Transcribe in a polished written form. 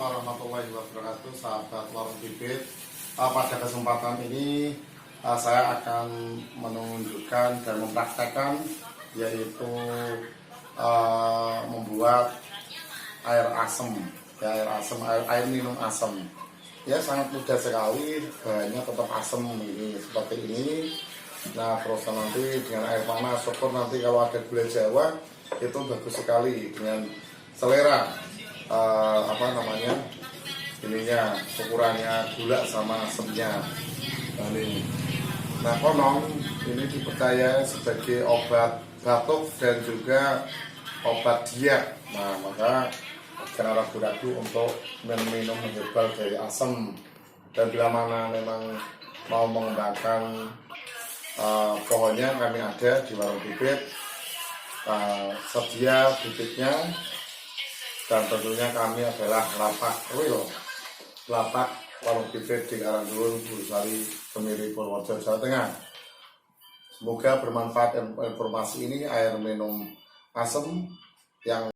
warahmatullahi wabarakatuh, sahabat Warung Bibit. Pada kesempatan ini saya akan menunjukkan dan mempraktekkan, yaitu membuat air asam, air minum asam. Ya, sangat mudah sekali, bahannya tetap asam ini seperti ini. Nah, terus nanti dengan air panas, syukur nanti kalau ada gula Jawa itu bagus sekali dengan selera ininya, ukurannya gula sama asemnya. Nah, konon ini dipercaya sebagai obat batuk dan juga obat diet. Nah, maka jangan ragu-ragu untuk minum herbal dari asam. Dan bila mana memang mau mengembangkan pohonnya, kami ada di Warung Bibit, sedia bibitnya. Dan tentunya kami adalah lapak real, lapak Warung Bibit di Karangdulur, Burusari, Kemiri, Purworejo, Jawa Tengah. Semoga bermanfaat informasi ini, air minum asam yang